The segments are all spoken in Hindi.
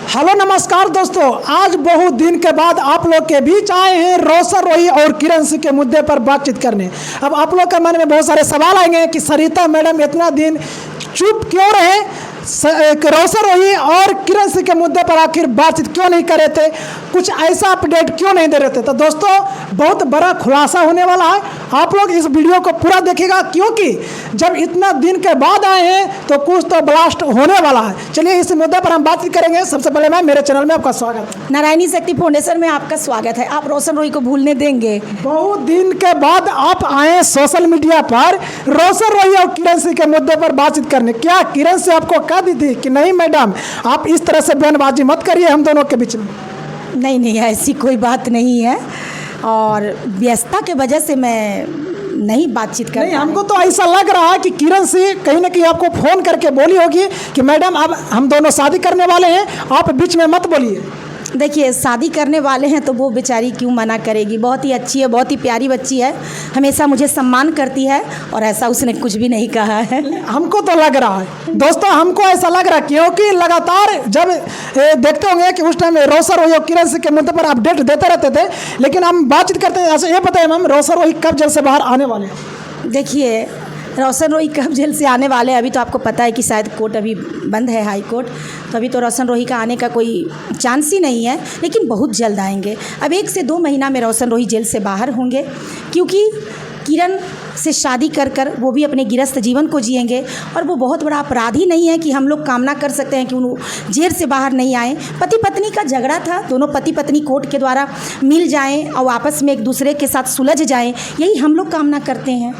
हेलो नमस्कार दोस्तों, आज बहुत दिन के बाद आप लोग के बीच आए हैं रोशन रोही और किरण सिंह के मुद्दे पर बातचीत करने। अब आप लोग के मन में बहुत सारे सवाल आएंगे कि सरिता मैडम इतना दिन चुप क्यों रहे, रोशन रोही और किरण सिंह के मुद्दे पर आखिर बातचीत क्यों नहीं कर रहे थे, कुछ ऐसा अपडेट क्यों नहीं दे रहे थे। तो दोस्तों बहुत बड़ा खुलासा होने वाला है, आप लोग इस वीडियो को पूरा देखिएगा क्योंकि जब इतना दिन के बाद आए हैं तो कुछ तो ब्लास्ट होने वाला है। चलिए इस मुद्दे पर हम बातचीत करेंगे। सबसे पहले मैं मेरे चैनल में आपका स्वागत है। नारायणी शक्ति फाउंडेशन में आपका स्वागत है। आप रोशन रोही को भूलने देंगे? बहुत दिन के बाद आप आए सोशल मीडिया पर रोशन रोही और किरण सिंह के मुद्दे पर बातचीत करने। क्या किरण से आपको कह दी थी कि नहीं मैडम आप इस तरह से बयानबाजी मत करिए हम दोनों के बीच में? नहीं, ऐसी कोई बात नहीं है और व्यस्तता के वजह से मैं नहीं बातचीत कर। नहीं, हमको तो ऐसा लग रहा है कि किरण सिंह कहीं ना कहीं आपको फ़ोन करके बोली होगी कि मैडम अब हम दोनों शादी करने वाले हैं, आप बीच में मत बोलिए। देखिए, शादी करने वाले हैं तो वो बेचारी क्यों मना करेगी। बहुत ही अच्छी है, बहुत ही प्यारी बच्ची है, हमेशा मुझे सम्मान करती है और ऐसा उसने कुछ भी नहीं कहा है। हमको तो लग रहा है दोस्तों, हमको ऐसा लग रहा है क्योंकि लगातार जब देखते होंगे कि उस टाइम रोशन रोही और किरण सिंह के मुद्दे पर अपडेट देते रहते थे, लेकिन हम बातचीत करते हैं। अच्छा ये बताइए मैम, रोशन रोही कब जेल से बाहर आने वाले हैं? देखिए, रोशन रोही कब जेल से आने वाले हैं अभी तो आपको पता है कि शायद कोर्ट अभी बंद है, हाई कोर्ट, तो अभी तो रोशन रोही का आने का कोई चांस ही नहीं है, लेकिन बहुत जल्द आएंगे। अब 1 से 2 महीना में रोशन रोही जेल से बाहर होंगे क्योंकि किरण से शादी कर वो भी अपने गृहस्थ जीवन को जिएंगे और वो बहुत बड़ा अपराधी नहीं है कि हम लोग कामना कर सकते हैं कि उन जेल से बाहर नहीं आए। पति पत्नी का झगड़ा था, दोनों पति पत्नी कोर्ट के द्वारा मिल जाएं और आपस में एक दूसरे के साथ सुलझ जाएं, यही हम लोग कामना करते हैं।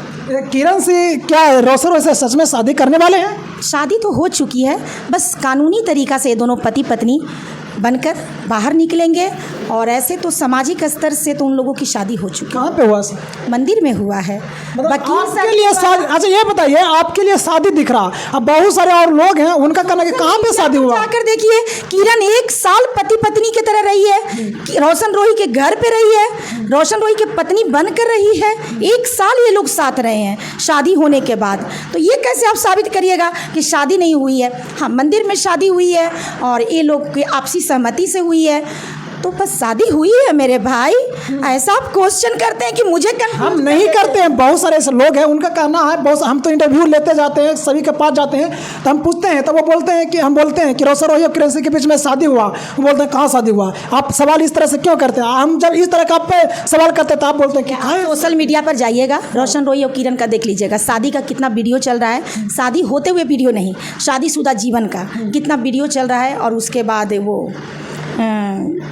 किरण से क्या रोशन रोही से सच में शादी करने वाले हैं? शादी तो हो चुकी है, बस कानूनी तरीक़ा से ये दोनों पति पत्नी बनकर बाहर निकलेंगे और ऐसे तो सामाजिक स्तर से तो उन लोगों की शादी हो चुकी है। कहाँ पे हुआ सर? मंदिर में हुआ है। वकील आपके लिए शादी, अच्छा ये बताइए आपके लिए शादी दिख रहा, अब बहुत सारे और लोग हैं उनका कहना कि कहाँ पे शादी हुआ? जाकर देखिए, किरण 1 साल पति पत्नी की तरह रही है, रोशन रोही के घर पे रही है, रोशन रोही की पत्नी बनकर रही है। 1 साल ये लोग साथ रहे हैं शादी होने के बाद, तो ये कैसे आप साबित करिएगा कि शादी नहीं हुई है? हाँ, मंदिर में शादी हुई है और ये लोग की आपसी सहमति से हुई है, तो बस शादी हुई है मेरे भाई। ऐसा आप क्वेश्चन करते हैं कि मुझे हम नहीं करते हैं, बहुत सारे ऐसे लोग हैं उनका कहना है। बहुत हम तो इंटरव्यू लेते जाते हैं, सभी के पास जाते हैं तो हम पूछते हैं, तो वो बोलते हैं कि हम बोलते हैं कि रोशन रोही और किरण सिंह के बीच में शादी हुआ, वो बोलते हैं कहाँ शादी हुआ। आप सवाल इस तरह से क्यों करते हैं? हम जब इस तरह का आप पे सवाल करते हैं तो आप बोलते हैं कि हाँ। सोशल मीडिया पर जाइएगा, रोशन रोही और किरण का देख लीजिएगा, शादी का कितना वीडियो चल रहा है, शादी होते हुए वीडियो नहीं, शादीशुदा जीवन का कितना वीडियो चल रहा है। और उसके बाद वो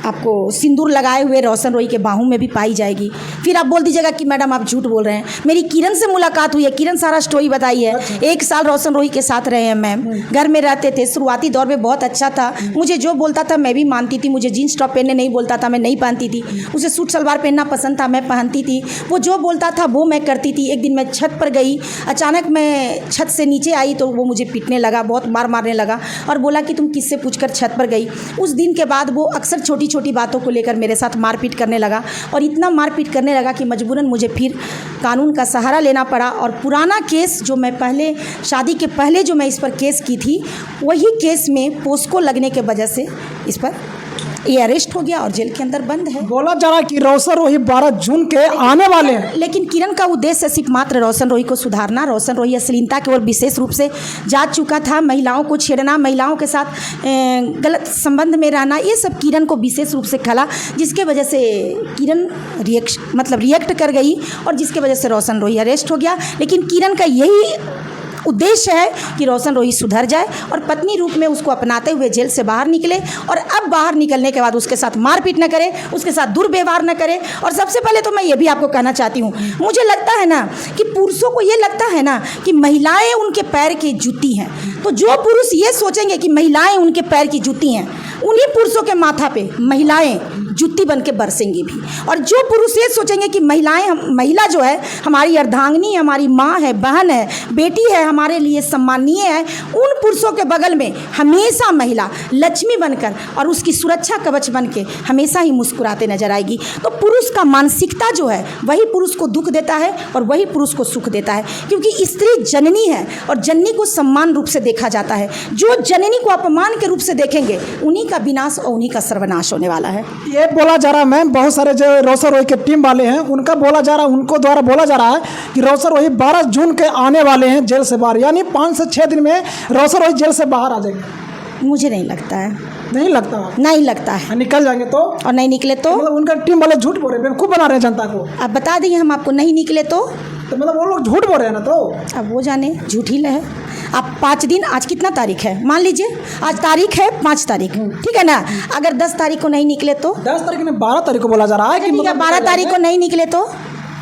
आपको सिंदूर लगाए हुए रोशन रोही के बाहों में भी पाई जाएगी। फिर आप बोल दीजिएगा कि मैडम आप झूठ बोल रहे हैं। मेरी किरण से मुलाकात हुई है, किरण सारा स्टोरी बताई है। 1 साल रोशन रोही के साथ रहे हैं मैम, घर में रहते थे, शुरुआती दौर में बहुत अच्छा था, मुझे जो बोलता था मैं भी मानती थी, मुझे जीन्स टॉप पहनने नहीं बोलता था मैं नहीं पहनती थी, उसे सूट सलवार पहनना पसंद था मैं पहनती थी, वो जो बोलता था वो मैं करती थी। एक दिन मैं छत पर गई, अचानक मैं छत से नीचे आई तो वो मुझे पीटने लगा, बहुत मारने लगा और बोला कि तुम किससे पूछकर छत पर गई। उस दिन के बाद वो अक्सर छोटी छोटी बातों को लेकर मेरे साथ मारपीट करने लगा और इतना मारपीट करने लगा कि मजबूरन मुझे फिर कानून का सहारा लेना पड़ा। और पुराना केस जो मैं पहले शादी के पहले जो मैं इस पर केस की थी, वही केस में पोस्को लगने के वजह से इस पर ये अरेस्ट हो गया और जेल के अंदर बंद है। बोला जा रहा कि रोशन रोही 12 जून के आने वाले हैं, लेकिन किरण का उद्देश्य सिर्फ मात्र रोशन रोही को सुधारना, रोशन रोही अश्लीलता की ओर विशेष रूप से जा चुका था, महिलाओं को छेड़ना, महिलाओं के साथ गलत संबंध में रहना, ये सब किरण को विशेष रूप से खला, जिसके वजह से किरण रिएक्ट कर गई और जिसके वजह से रोशन रोही अरेस्ट हो गया। लेकिन किरण का यही उद्देश्य है कि रोशन रोही सुधर जाए और पत्नी रूप में उसको अपनाते हुए जेल से बाहर निकले और अब बाहर निकलने के बाद उसके साथ मारपीट न करे, उसके साथ दुर्व्यवहार न करे। और सबसे पहले तो मैं ये भी आपको कहना चाहती हूँ, मुझे लगता है ना कि पुरुषों को ये लगता है ना कि महिलाएं उनके पैर की जूती हैं, तो जो पुरुष ये सोचेंगे कि महिलाएं उनके पैर की जूती हैं, उन्हीं पुरुषों के माथा पे महिलाएं जुत्ती बन के बरसेंगी भी। और जो पुरुष ये सोचेंगे कि महिला जो है हमारी अर्धांगिनी है, हमारी माँ है, बहन है, बेटी है, हमारे लिए सम्माननीय है, उन पुरुषों के बगल में हमेशा महिला लक्ष्मी बनकर और उसकी सुरक्षा कवच बन के हमेशा ही मुस्कुराते नजर आएगी। तो पुरुष का मानसिकता जो है वही पुरुष को दुख देता है और वही पुरुष को सुख देता है, क्योंकि स्त्री जननी है और जननी को सम्मान रूप से देखा जाता है। जो जननी को अपमान के रूप से देखेंगे उन्हीं का विनाश और उन्हीं का सर्वनाश होने वाला है। ये बोला जा रहा है मैम, बहुत सारे जो रोशन रोही के टीम वाले हैं उनका बोला जा रहा है, उनको द्वारा बोला जा रहा है कि रोशन रोही 12 जून के आने वाले हैं जेल से बाहर, यानी 5 से 6 दिन में रोशन रोही जेल से बाहर आ जाएंगे। मुझे नहीं लगता है। नहीं लगता? नहीं लगता है। निकल जाएंगे तो? और नहीं निकले तो? मतलब उनका टीम वाले झूठ बोल रहे हैं, बेवकूफ़ बना रहे हैं जनता को। अब बता देंगे हम आपको, नहीं निकले तो मतलब वो लोग झूठ बोल रहे हैं ना, तो अब वो जाने, झूठ ही है। अब 5 दिन, आज कितना तारीख है मान लीजिए, आज तारीख है 5 तारीख, ठीक है ना। अगर 10 तारीख को नहीं निकले तो? 10 तारीख ने 12 तारीख को बोला जा रहा है कि 12 तारीख को नहीं निकले तो?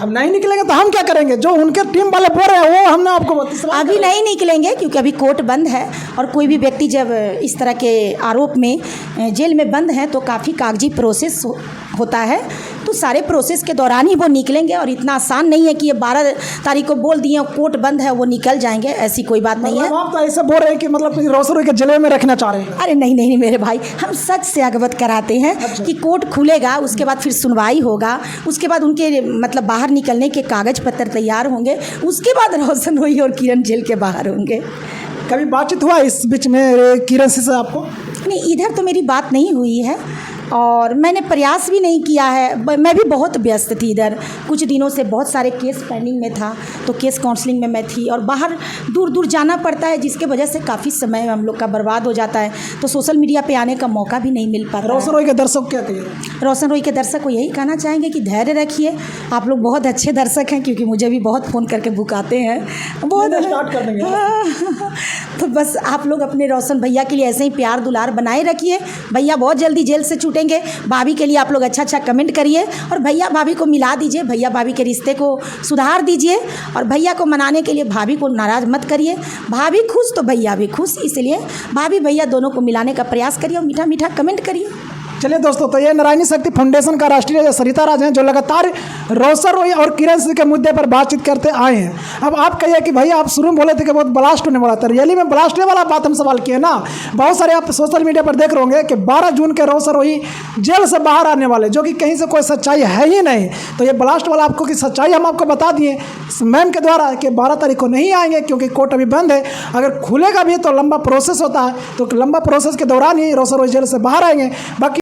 अब नहीं निकलेंगे तो हम क्या करेंगे? जो उनके टीम वाले बोल रहे हैं वो हमने आपको अभी नहीं निकलेंगे, क्योंकि अभी कोर्ट बंद है और कोई भी व्यक्ति जब इस तरह के आरोप में जेल में बंद है तो काफ़ी कागजी प्रोसेस होता है, तो सारे प्रोसेस के दौरान ही वो निकलेंगे। और इतना आसान नहीं है कि ये 12 तारीख को बोल दिए कोर्ट बंद है वो निकल जाएंगे, ऐसी कोई बात नहीं है। आप तो ऐसे बोल रहे हैं कि मतलब रोशन रोही के जेल में रखना चाह रहे हैं। अरे नहीं नहीं मेरे भाई, हम सच से अवगत कराते हैं कि कोर्ट खुलेगा, उसके बाद फिर सुनवाई होगा, उसके बाद उनके मतलब बाहर निकलने के कागज पत्र तैयार होंगे, उसके बाद रोशन रोही और किरण जेल के बाहर होंगे। कभी बातचीत हुआ इस बीच में किरण से आपको? नहीं, इधर तो मेरी बात नहीं हुई है और मैंने प्रयास भी नहीं किया है। मैं भी बहुत व्यस्त थी, इधर कुछ दिनों से बहुत सारे केस पेंडिंग में था, तो केस काउंसलिंग में मैं थी और बाहर दूर दूर जाना पड़ता है, जिसके वजह से काफ़ी समय हम लोग का बर्बाद हो जाता है, तो सोशल मीडिया पे आने का मौका भी नहीं मिल पाता। रोशन रोही के दर्शक क्या कहिए? रोशन रोही के दर्शक को यही कहना चाहेंगे कि धैर्य रखिए, आप लोग बहुत अच्छे दर्शक हैं, क्योंकि मुझे भी बहुत फ़ोन करके बुकाते हैं, बहुत स्टार्ट कर देंगे। तो बस आप लोग अपने रोशन भैया के लिए ऐसे ही प्यार दुलार बनाए रखिए। भैया बहुत जल्दी जेल से छूटेंगे। भाभी के लिए आप लोग अच्छा अच्छा कमेंट करिए और भैया भाभी को मिला दीजिए, भैया भाभी के रिश्ते को सुधार दीजिए और भैया को मनाने के लिए भाभी को नाराज़ मत करिए। भाभी खुश तो भैया भी खुश, इसलिए भाभी भैया दोनों को मिलाने का प्रयास करिए और मीठा मीठा कमेंट करिए। चलिए दोस्तों, तो ये नारायणी शक्ति फाउंडेशन का राष्ट्रीय सरिता राज हैं जो लगातार रोशन रोही और किरण सिंह के मुद्दे पर बातचीत करते आए हैं। अब आप कहिए कि भैया आप शुरू में बोले थे कि बहुत ब्लास्ट होने वाला था, रियली में ब्लास्ट होने वाला बात हम सवाल किए ना। बहुत सारे आप सोशल मीडिया पर देख रहे होंगे कि 12 जून के रोशन रोही जेल से बाहर आने वाले, जो कि कहीं से कोई सच्चाई है ही नहीं। तो ये ब्लास्ट वाला आपको की सच्चाई हम आपको बता दिए मैम के द्वारा कि 12 तारीख को नहीं आएंगे, क्योंकि कोर्ट अभी बंद है। अगर खुलेगा भी तो लंबा प्रोसेस होता है, तो लंबा प्रोसेस के दौरान ही रोशन रोही जेल से बाहर आएंगे। बाकी